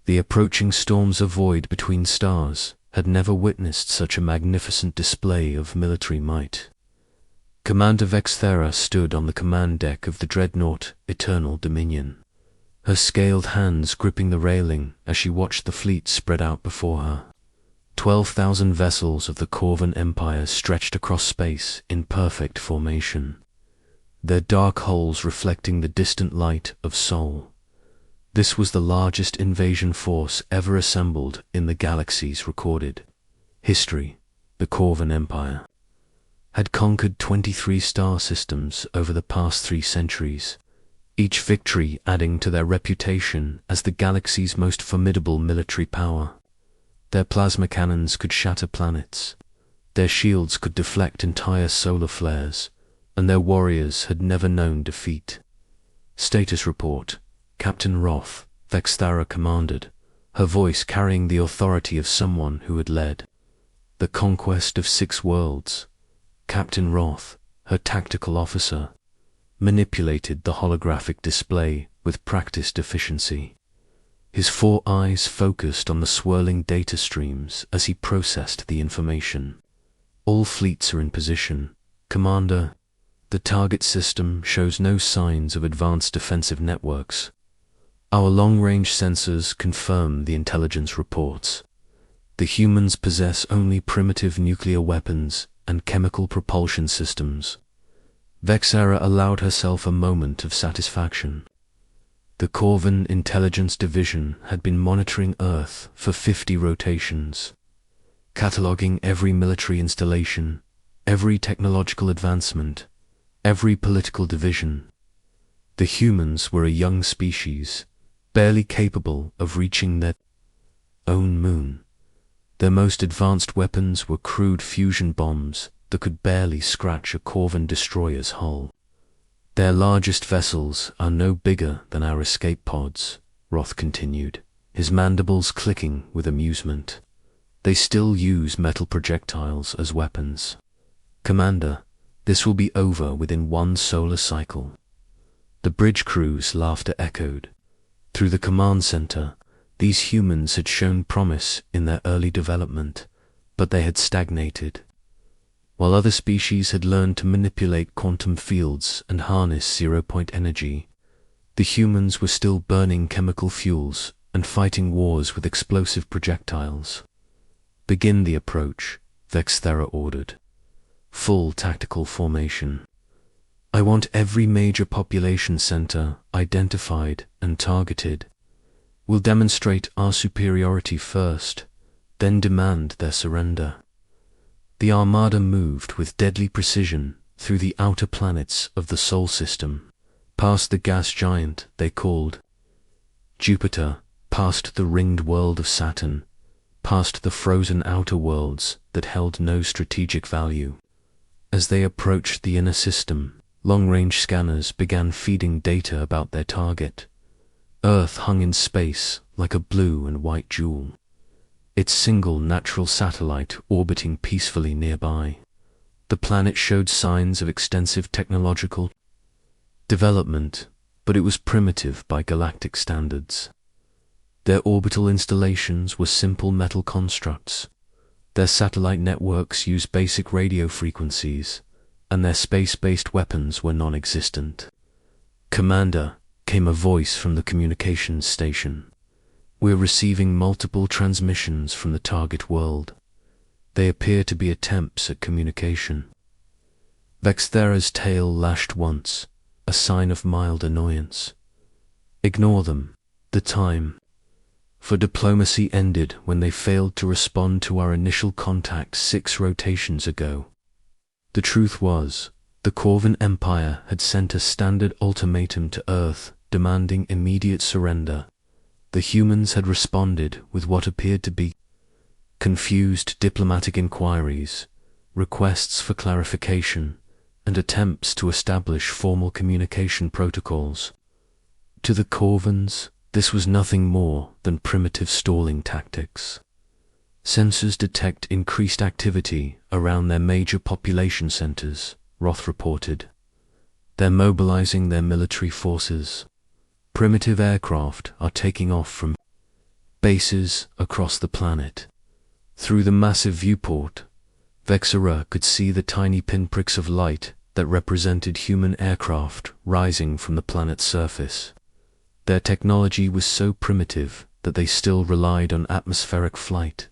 The approaching storms of void between stars had never witnessed such a magnificent display of military might. Commander Vexthera stood on the command deck of the dreadnought Eternal Dominion, her scaled hands gripping the railing as she watched the fleet spread out before her. 12,000 vessels of the Corvan Empire stretched across space in perfect formation, their dark hulls reflecting the distant light of Sol. This was the largest invasion force ever assembled in the galaxy's recorded history. The Corvan Empire had conquered 23 star systems over the past 3 centuries, each victory adding to their reputation as the galaxy's most formidable military power. Their plasma cannons could shatter planets, their shields could deflect entire solar flares, and their warriors had never known defeat. Status report. Captain Roth, Vexthera commanded, her voice carrying the authority of someone who had led the conquest of 6 worlds. Captain Roth, her tactical officer, manipulated the holographic display with practiced efficiency. His 4 eyes focused on the swirling data streams as he processed the information. All fleets are in position, Commander. The target system shows no signs of advanced defensive networks. Our long-range sensors confirm the intelligence reports. The humans possess only primitive nuclear weapons and chemical propulsion systems. Vexthera allowed herself a moment of satisfaction. The Corvan Intelligence Division had been monitoring Earth for 50 rotations, cataloging every military installation, every technological advancement, every political division. The humans were a young species, barely capable of reaching their own moon. Their most advanced weapons were crude fusion bombs that could barely scratch a Corvan destroyer's hull. Their largest vessels are no bigger than our escape pods, Roth continued, his mandibles clicking with amusement. They still use metal projectiles as weapons. Commander, this will be over within 1 solar cycle. The bridge crew's laughter echoed. Through the command center, these humans had shown promise in their early development, but they had stagnated. While other species had learned to manipulate quantum fields and harness zero-point energy, the humans were still burning chemical fuels and fighting wars with explosive projectiles. Begin the approach, Vexthera ordered. Full tactical formation. I want every major population center identified and targeted. We'll demonstrate our superiority first, then demand their surrender. The armada moved with deadly precision through the outer planets of the Sol system, past the gas giant they called Jupiter, past the ringed world of Saturn, past the frozen outer worlds that held no strategic value. As they approached the inner system, long-range scanners began feeding data about their target. Earth hung in space like a blue and white jewel, its single natural satellite orbiting peacefully nearby. The planet showed signs of extensive technological development, but it was primitive by galactic standards. Their orbital installations were simple metal constructs. Their satellite networks used basic radio frequencies, and their space-based weapons were non-existent. Commander, came a voice from the communications station. We're receiving multiple transmissions from the target world. They appear to be attempts at communication. Vexthera's tail lashed once, a sign of mild annoyance. Ignore them. The time for diplomacy ended when they failed to respond to our initial contact 6 rotations ago. The truth was, the Corvan Empire had sent a standard ultimatum to Earth demanding immediate surrender. The humans had responded with what appeared to be confused diplomatic inquiries, requests for clarification, and attempts to establish formal communication protocols. To the Corvans, this was nothing more than primitive stalling tactics. Sensors detect increased activity around their major population centers, Roth reported. They're mobilizing their military forces. Primitive aircraft are taking off from bases across the planet. Through the massive viewport, Vexera could see the tiny pinpricks of light that represented human aircraft rising from the planet's surface. Their technology was so primitive that they still relied on atmospheric flight.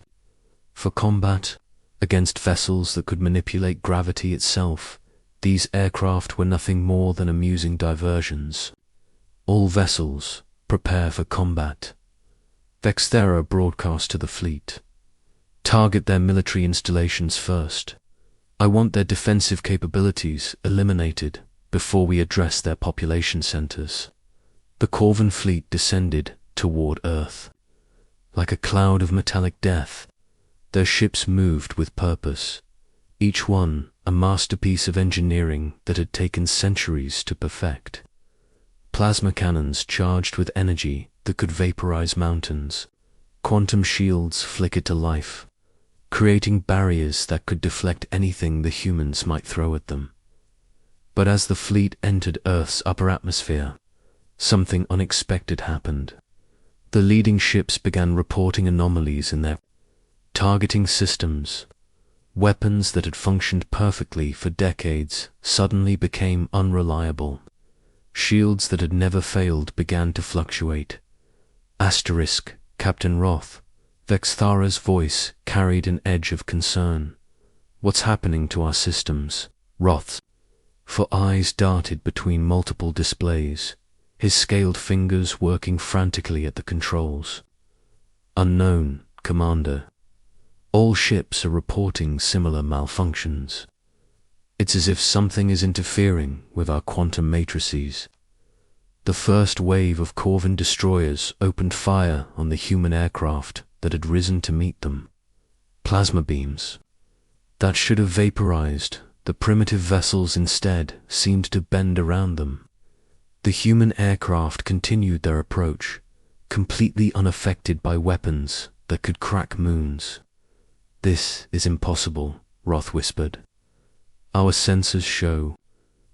For combat, against vessels that could manipulate gravity itself, these aircraft were nothing more than amusing diversions. All vessels, prepare for combat. Vexera broadcast to the fleet. Target their military installations first. I want their defensive capabilities eliminated before we address their population centers. The Corvan fleet descended toward Earth. Like a cloud of metallic death, their ships moved with purpose, each one a masterpiece of engineering that had taken centuries to perfect. Plasma cannons charged with energy that could vaporize mountains. Quantum shields flickered to life, creating barriers that could deflect anything the humans might throw at them. But as the fleet entered Earth's upper atmosphere, something unexpected happened. The leading ships began reporting anomalies in their targeting systems. Weapons that had functioned perfectly for decades suddenly became unreliable. Shields that had never failed began to fluctuate. Asterisk, Captain Roth. Vexthara's voice carried an edge of concern. What's happening to our systems, Roth? For eyes darted between multiple displays, his scaled fingers working frantically at the controls. Unknown, Commander. All ships are reporting similar malfunctions. It's as if something is interfering with our quantum matrices. The first wave of Corvan destroyers opened fire on the human aircraft that had risen to meet them. Plasma beams that should have vaporized the primitive vessels instead seemed to bend around them. The human aircraft continued their approach, completely unaffected by weapons that could crack moons. This is impossible, Roth whispered. Our sensors show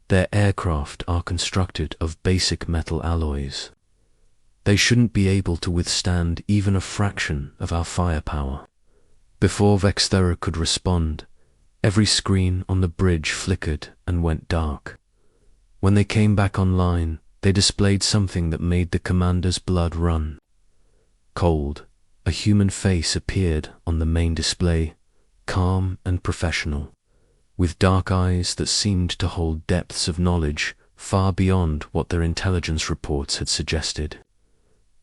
their aircraft are constructed of basic metal alloys. They shouldn't be able to withstand even a fraction of our firepower. Before Vexthera could respond, every screen on the bridge flickered and went dark. When they came back online, they displayed something that made the commander's blood run. Cold, a human face appeared on the main display, calm and professional, with dark eyes that seemed to hold depths of knowledge far beyond what their intelligence reports had suggested.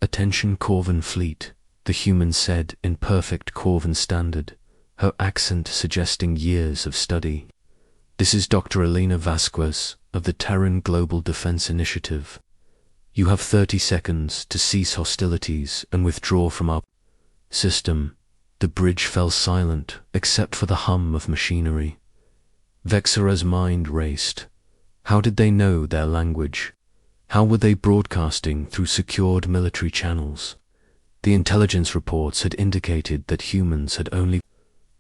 "Attention Corvan fleet," the human said in perfect Corvan standard, her accent suggesting years of study. "This is Dr. Elena Vasquez of the Terran Global Defense Initiative. You have 30 seconds to cease hostilities and withdraw from our system." The bridge fell silent except for the hum of machinery. Vexera's mind raced. How did they know their language? How were they broadcasting through secured military channels? The intelligence reports had indicated that humans had only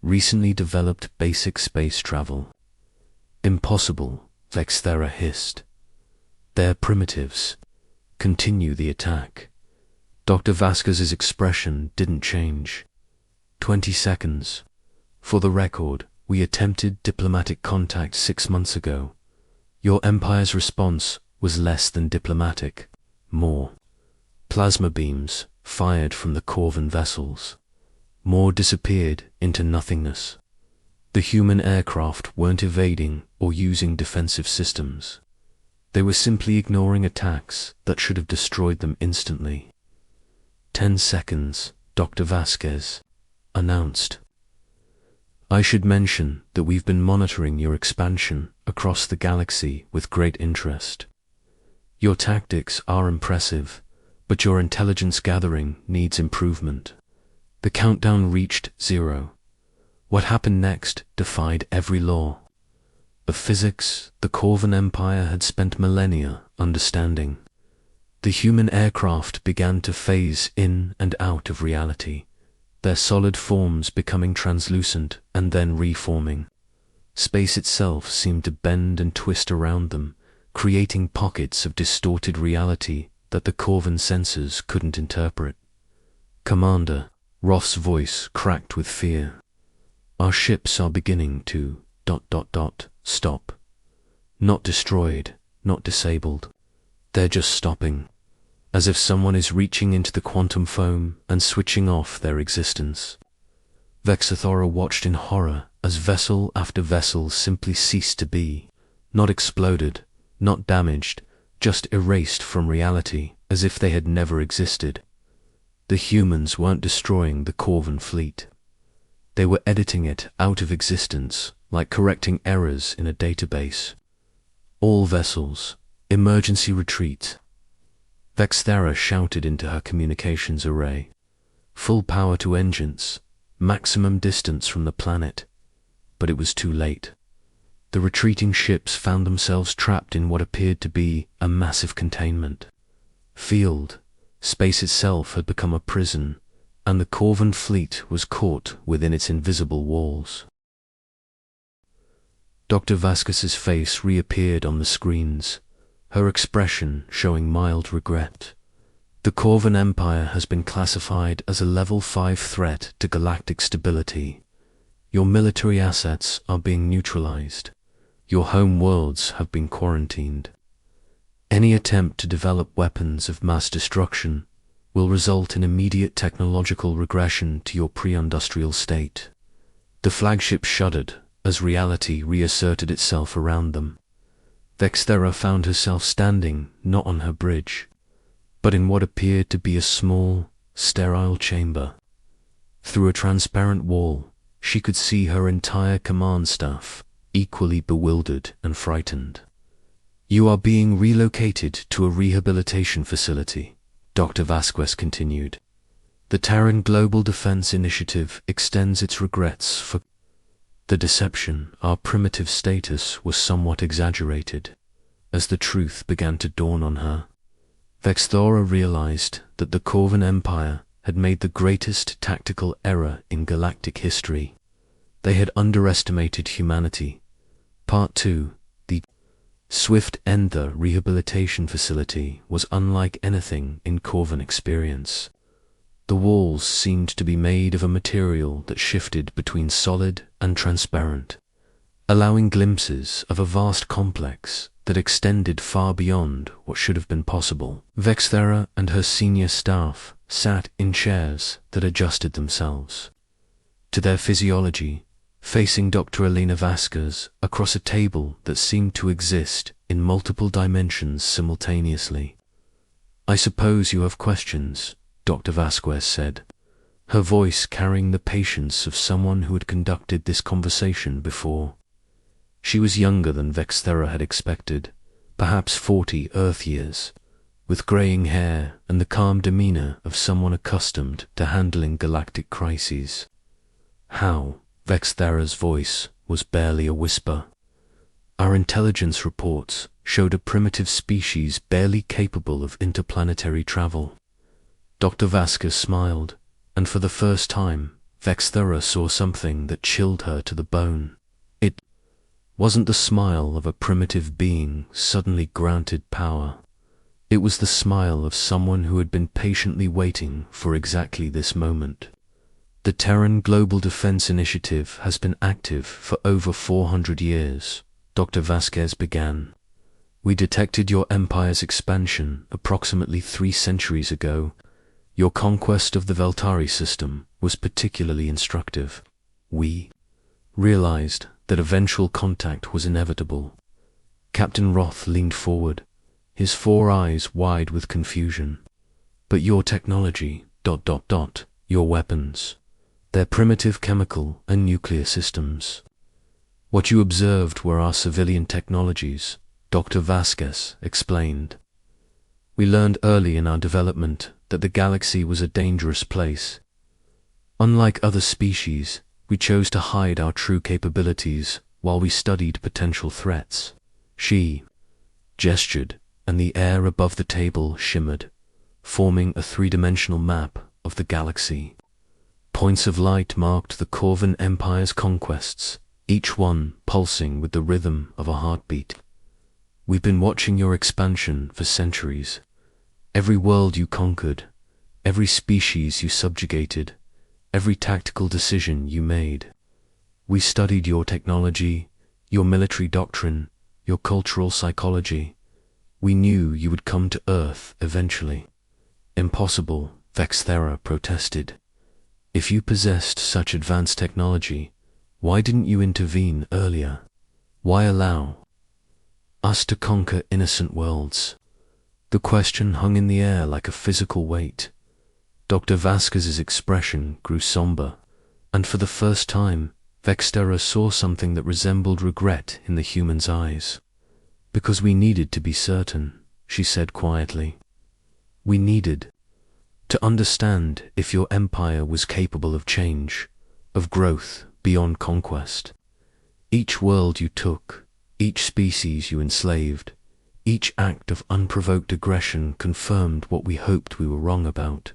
recently developed basic space travel. "Impossible," Vexthera hissed. "They're primitives. Continue the attack." Dr. Vasquez's expression didn't change. 20 seconds. "For the record, we attempted diplomatic contact 6 months ago. Your Empire's response was less than diplomatic. More. Plasma beams fired from the Corvan vessels. More disappeared into nothingness. The human aircraft weren't evading or using defensive systems. They were simply ignoring attacks that should have destroyed them instantly." 10 seconds, Dr. Vasquez announced. "I should mention that we've been monitoring your expansion across the galaxy with great interest. Your tactics are impressive, but your intelligence gathering needs improvement." The countdown reached 0. What happened next defied every law of physics the Corvan Empire had spent millennia understanding. The human aircraft began to phase in and out of reality, their solid forms becoming translucent and then reforming. Space itself seemed to bend and twist around them, creating pockets of distorted reality that the Corvan sensors couldn't interpret. Commander, Roth's voice cracked with fear. Our ships are beginning to... stop. Not destroyed, not disabled. They're just stopping. As if someone is reaching into the quantum foam and switching off their existence. Vexithora watched in horror as vessel after vessel simply ceased to be. Not exploded, not damaged, just erased from reality as if they had never existed. The humans weren't destroying the Corvan fleet. They were editing it out of existence, like correcting errors in a database. All vessels, emergency retreat. Vexthera shouted into her communications array. Full power to engines, maximum distance from the planet. But it was too late. The retreating ships found themselves trapped in what appeared to be a massive containment. Field, space itself had become a prison, and the Corvan fleet was caught within its invisible walls. Dr. Vasquez's face reappeared on the screens, her expression showing mild regret. The Corvan Empire has been classified as a Level 5 threat to galactic stability. Your military assets are being neutralized. Your home worlds have been quarantined. Any attempt to develop weapons of mass destruction will result in immediate technological regression to your pre-industrial state. The flagship shuddered as reality reasserted itself around them. Vexthera found herself standing not on her bridge, but in what appeared to be a small, sterile chamber. Through a transparent wall, she could see her entire command staff, equally bewildered and frightened. You are being relocated to a rehabilitation facility, Dr. Vasquez continued. The Terran Global Defense Initiative extends its regrets for the deception. Our primitive status was somewhat exaggerated. As the truth began to dawn on her, Vexthora realized that the Corvan Empire had made the greatest tactical error in galactic history. They had underestimated humanity. Part 2, the Swift Endther Rehabilitation Facility was unlike anything in Corvan experience. The walls seemed to be made of a material that shifted between solid and transparent, allowing glimpses of a vast complex that extended far beyond what should have been possible. Vexthera and her senior staff sat in chairs that adjusted themselves to their physiology, facing Dr. Elena Vasquez across a table that seemed to exist in multiple dimensions simultaneously. I suppose you have questions, Dr. Vasquez said, her voice carrying the patience of someone who had conducted this conversation before. She was younger than Vexthera had expected, perhaps 40 Earth years, with graying hair and the calm demeanor of someone accustomed to handling galactic crises. How? Vexthera's voice was barely a whisper. Our intelligence reports showed a primitive species barely capable of interplanetary travel. Dr. Vasquez smiled, and for the first time, Vexthera saw something that chilled her to the bone. It wasn't the smile of a primitive being suddenly granted power. It was the smile of someone who had been patiently waiting for exactly this moment. The Terran Global Defense Initiative has been active for over 400 years, Dr. Vasquez began. We detected your empire's expansion approximately 3 centuries ago. Your conquest of the Veltari system was particularly instructive. We realized that eventual contact was inevitable. Captain Roth leaned forward, his 4 eyes wide with confusion. But your technology, your weapons, their primitive chemical and nuclear systems. What you observed were our civilian technologies, Dr. Vasquez explained. We learned early in our development that the galaxy was a dangerous place. Unlike other species, we chose to hide our true capabilities while we studied potential threats. She gestured, and the air above the table shimmered, forming a 3-dimensional map of the galaxy. Points of light marked the Corvan Empire's conquests, each one pulsing with the rhythm of a heartbeat. We've been watching your expansion for centuries. Every world you conquered, every species you subjugated, every tactical decision you made. We studied your technology, your military doctrine, your cultural psychology. We knew you would come to Earth eventually. Impossible, Vexthera protested. If you possessed such advanced technology, why didn't you intervene earlier? Why allow us to conquer innocent worlds? The question hung in the air like a physical weight. Dr. Vasquez's expression grew somber, and for the first time, Vexthera saw something that resembled regret in the human's eyes. Because we needed to be certain, she said quietly. We needed to understand if your empire was capable of change, of growth beyond conquest. Each world you took, each species you enslaved, each act of unprovoked aggression confirmed what we hoped we were wrong about.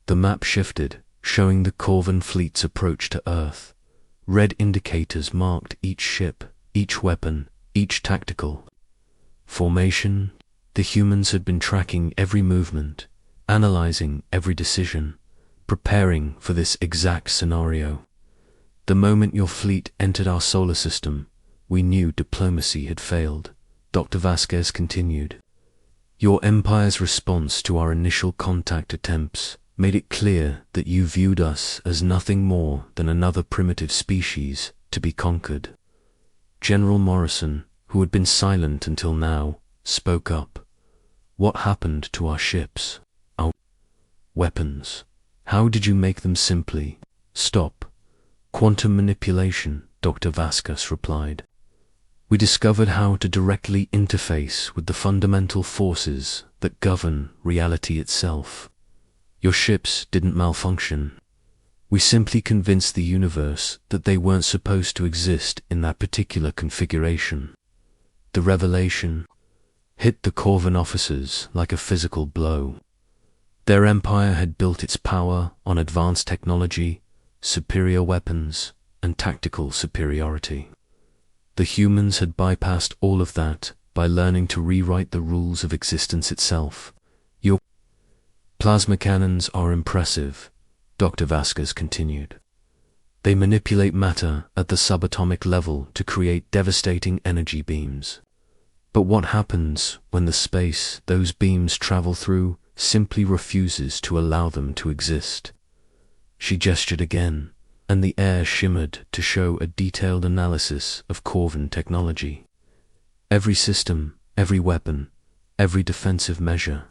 The map shifted, showing the Corvan fleet's approach to Earth. Red indicators marked each ship, each weapon, each tactical formation. The humans had been tracking every movement, analyzing every decision, preparing for this exact scenario. The moment your fleet entered our solar system, we knew diplomacy had failed. Dr. Vasquez continued. Your empire's response to our initial contact attempts made it clear that you viewed us as nothing more than another primitive species to be conquered. General Morrison, who had been silent until now, spoke up. What happened to our ships, our weapons? How did you make them simply stop? Quantum manipulation, Dr. Vasquez replied. We discovered how to directly interface with the fundamental forces that govern reality itself. Your ships didn't malfunction. We simply convinced the universe that they weren't supposed to exist in that particular configuration. The revelation hit the Corvan officers like a physical blow. Their empire had built its power on advanced technology, superior weapons, and tactical superiority. The humans had bypassed all of that by learning to rewrite the rules of existence itself. Your plasma cannons are impressive, Dr. Vasquez continued. They manipulate matter at the subatomic level to create devastating energy beams. But what happens when the space those beams travel through simply refuses to allow them to exist? She gestured again, and the air shimmered to show a detailed analysis of Corvan technology. Every system, every weapon, every defensive measure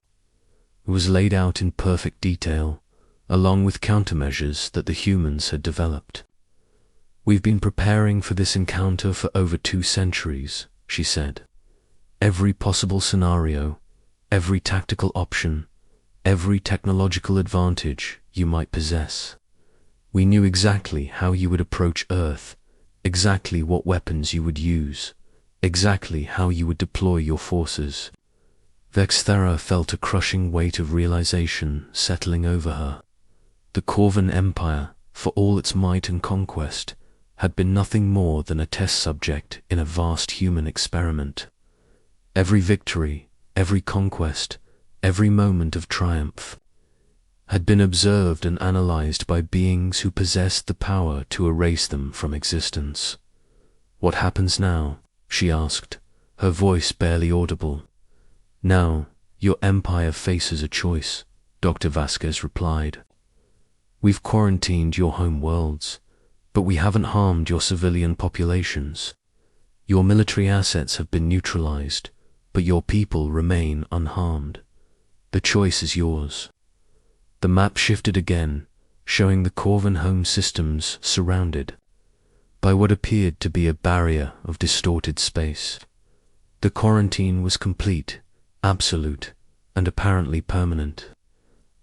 was laid out in perfect detail, along with countermeasures that the humans had developed. We've been preparing for this encounter for over 2 centuries, she said. Every possible scenario, every tactical option, every technological advantage you might possess. We knew exactly how you would approach Earth, exactly what weapons you would use, exactly how you would deploy your forces. Vexthera felt a crushing weight of realization settling over her. The Corvan Empire, for all its might and conquest, had been nothing more than a test subject in a vast human experiment. Every victory, every conquest, every moment of triumph had been observed and analyzed by beings who possessed the power to erase them from existence. What happens now? She asked, her voice barely audible. Now, your empire faces a choice, Dr. Vasquez replied. We've quarantined your home worlds, but we haven't harmed your civilian populations. Your military assets have been neutralized, but your people remain unharmed. The choice is yours. The map shifted again, showing the Corvan home systems surrounded by what appeared to be a barrier of distorted space. The quarantine was complete, absolute, and apparently permanent.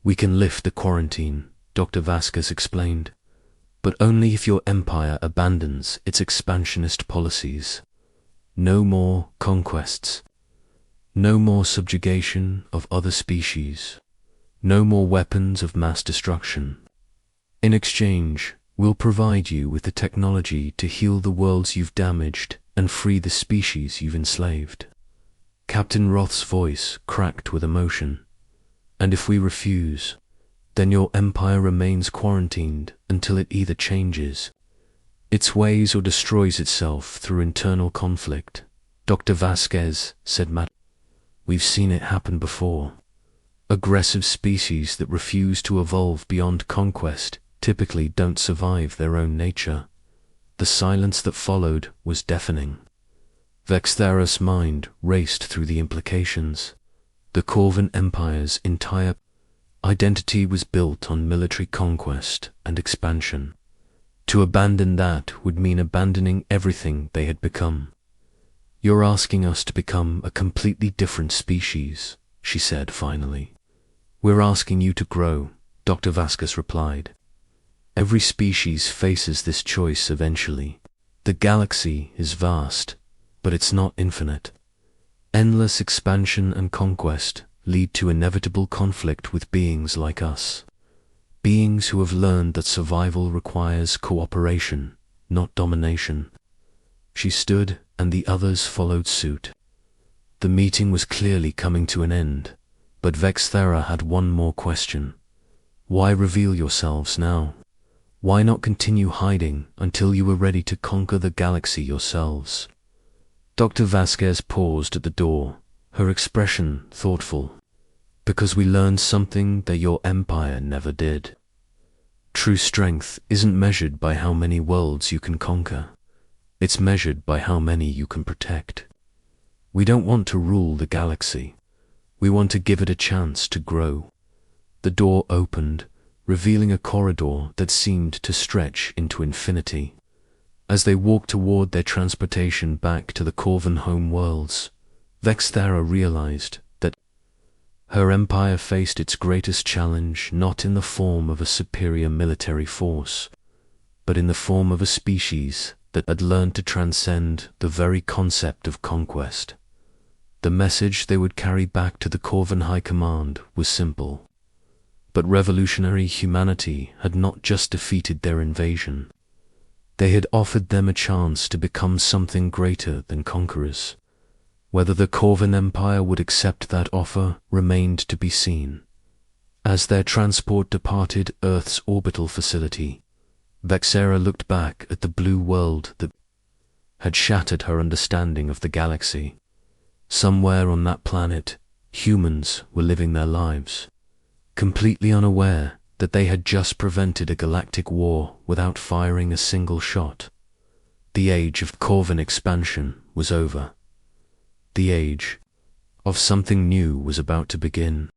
We can lift the quarantine, Dr. Vasquez explained, but only if your empire abandons its expansionist policies. No more conquests. No more subjugation of other species. No more weapons of mass destruction. In exchange, we'll provide you with the technology to heal the worlds you've damaged and free the species you've enslaved. Captain Roth's voice cracked with emotion. And if we refuse, then your empire remains quarantined until it either changes its ways or destroys itself through internal conflict. Dr. Vasquez said, Matt, we've seen it happen before. Aggressive species that refuse to evolve beyond conquest typically don't survive their own nature. The silence that followed was deafening. Vexthera's mind raced through the implications. The Corvan Empire's entire identity was built on military conquest and expansion. To abandon that would mean abandoning everything they had become. You're asking us to become a completely different species, she said finally. We're asking you to grow, Dr. Vasquez replied. Every species faces this choice eventually. The galaxy is vast, but it's not infinite. Endless expansion and conquest lead to inevitable conflict with beings like us. Beings who have learned that survival requires cooperation, not domination. She stood, and the others followed suit. The meeting was clearly coming to an end, but Vexthera had one more question. Why reveal yourselves now? Why not continue hiding until you were ready to conquer the galaxy yourselves? Dr. Vasquez paused at the door, her expression thoughtful. Because we learned something that your empire never did. True strength isn't measured by how many worlds you can conquer. It's measured by how many you can protect. We don't want to rule the galaxy. We want to give it a chance to grow. The door opened, revealing a corridor that seemed to stretch into infinity. As they walked toward their transportation back to the Corvan home worlds, Vexthera realized that her empire faced its greatest challenge not in the form of a superior military force, but in the form of a species that had learned to transcend the very concept of conquest. The message they would carry back to the Corvan High Command was simple. But revolutionary humanity had not just defeated their invasion. They had offered them a chance to become something greater than conquerors. Whether the Corvan Empire would accept that offer remained to be seen. As their transport departed Earth's orbital facility, Vexthera looked back at the blue world that had shattered her understanding of the galaxy. Somewhere on that planet, humans were living their lives, completely unaware that they had just prevented a galactic war without firing a single shot. The age of Corvan expansion was over. The age of something new was about to begin.